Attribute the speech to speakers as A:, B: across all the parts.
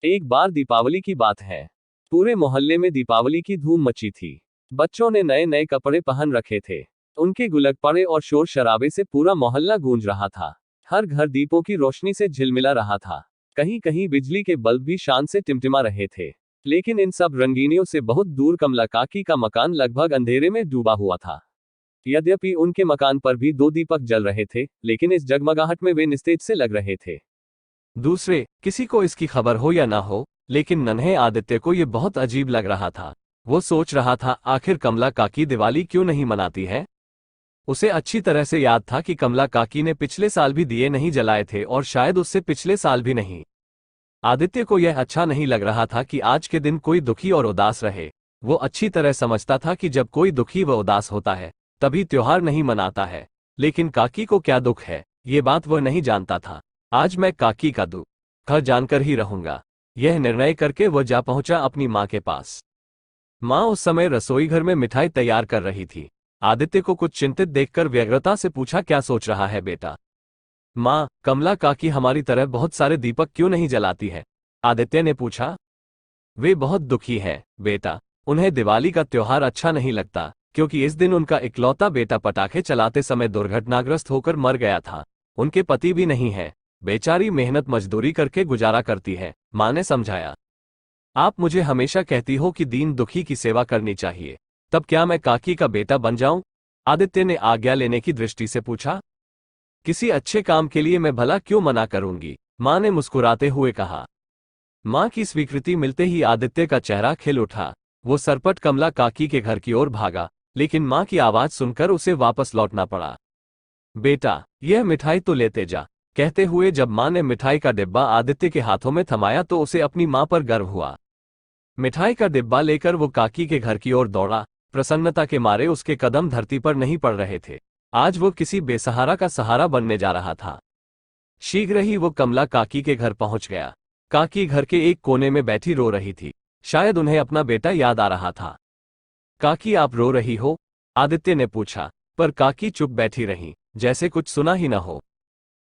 A: एक बार दीपावली की बात है। पूरे मोहल्ले में दीपावली की धूम मची थी। बच्चों ने नए नए कपड़े पहन रखे थे। उनके गुलगप्पड़े और शोर शराबे से पूरा मोहल्ला गूंज रहा था। हर घर दीपों की रोशनी से झिलमिला रहा था। कहीं कहीं बिजली के बल्ब भी शान से टिमटिमा रहे थे। लेकिन इन सब रंगीनियों से बहुत दूर कमला काकी का मकान लगभग अंधेरे में डूबा हुआ था। यद्यपि उनके मकान पर भी 2 दीपक जल रहे थे, लेकिन इस जगमगाहट में वे निस्तेज से लग रहे थे। दूसरे किसी को इसकी खबर हो या ना हो, लेकिन नन्हे आदित्य को यह बहुत अजीब लग रहा था। वो सोच रहा था, आखिर कमला काकी दिवाली क्यों नहीं मनाती है। उसे अच्छी तरह से याद था कि कमला काकी ने पिछले साल भी दिए नहीं जलाए थे और शायद उससे पिछले साल भी नहीं। आदित्य को यह अच्छा नहीं लग रहा था कि आज के दिन कोई दुखी और उदास रहे। वो अच्छी तरह समझता था कि जब कोई दुखी व उदास होता है तभी त्योहार नहीं मनाता है। लेकिन काकी को क्या दुख है, ये बात वह नहीं जानता था। आज मैं काकी का दुख जानकर ही रहूंगा, यह निर्णय करके वह जा पहुंचा अपनी माँ के पास। माँ उस समय रसोई घर में मिठाई तैयार कर रही थी। आदित्य को कुछ चिंतित देखकर व्यग्रता से पूछा, क्या सोच रहा है बेटा। माँ, कमला काकी हमारी तरह बहुत सारे दीपक क्यों नहीं जलाती है, आदित्य ने पूछा। वे बहुत दुखी है बेटा, उन्हें दिवाली का त्योहार अच्छा नहीं लगता, क्योंकि इस दिन उनका इकलौता बेटा पटाखे चलाते समय दुर्घटनाग्रस्त होकर मर गया था। उनके पति भी नहीं है, बेचारी मेहनत मजदूरी करके गुजारा करती है, माँ ने समझाया। आप मुझे हमेशा कहती हो कि दीन दुखी की सेवा करनी चाहिए, तब क्या मैं काकी का बेटा बन जाऊं, आदित्य ने आज्ञा लेने की दृष्टि से पूछा। किसी अच्छे काम के लिए मैं भला क्यों मना करूंगी, माँ ने मुस्कुराते हुए कहा। माँ की स्वीकृति मिलते ही आदित्य का चेहरा खिल उठा। वो सरपट कमला काकी के घर की ओर भागा, लेकिन माँ की आवाज सुनकर उसे वापस लौटना पड़ा। बेटा, यह मिठाई तो लेते जा, कहते हुए जब माँ ने मिठाई का डिब्बा आदित्य के हाथों में थमाया तो उसे अपनी माँ पर गर्व हुआ। मिठाई का डिब्बा लेकर वो काकी के घर की ओर दौड़ा। प्रसन्नता के मारे उसके कदम धरती पर नहीं पड़ रहे थे। आज वो किसी बेसहारा का सहारा बनने जा रहा था। शीघ्र ही वो कमला काकी के घर पहुंच गया। काकी घर के एक कोने में बैठी रो रही थी। शायद उन्हें अपना बेटा याद आ रहा था। काकी, आप रो रही हो, आदित्य ने पूछा, पर काकी चुप बैठी रही, जैसे कुछ सुना ही न हो।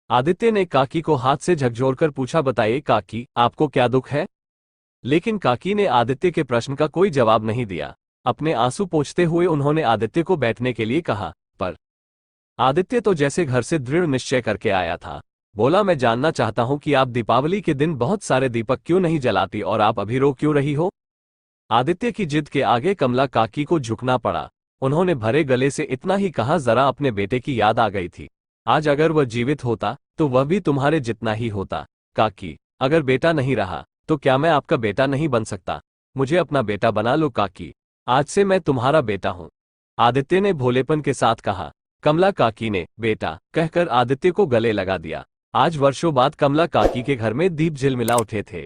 A: आदित्य ने काकी को हाथ से झकझोरकर पूछा, बताइए काकी, आपको क्या दुख है। लेकिन काकी ने आदित्य के प्रश्न का कोई जवाब नहीं दिया। अपने आंसू पोंछते हुए उन्होंने आदित्य को बैठने के लिए कहा, पर आदित्य तो जैसे घर से दृढ़ निश्चय करके आया था। बोला, मैं जानना चाहता हूं कि आप दीपावली के दिन बहुत सारे दीपक क्यों नहीं जलाती और आप अभी रो क्यों रही हो। आदित्य की जिद के आगे कमला काकी को झुकना पड़ा। उन्होंने भरे गले से इतना ही कहा, जरा अपने बेटे की याद आ गई थी। आज अगर वह जीवित होता तो वह भी तुम्हारे जितना ही होता। काकी, अगर बेटा नहीं रहा तो क्या मैं आपका बेटा नहीं बन सकता। मुझे अपना बेटा बना लो काकी, आज से मैं तुम्हारा बेटा हूं, आदित्य ने भोलेपन के साथ कहा। कमला काकी ने बेटा कहकर आदित्य को गले लगा दिया। आज वर्षों बाद कमला काकी के घर में दीप झिलमिला उठे थे।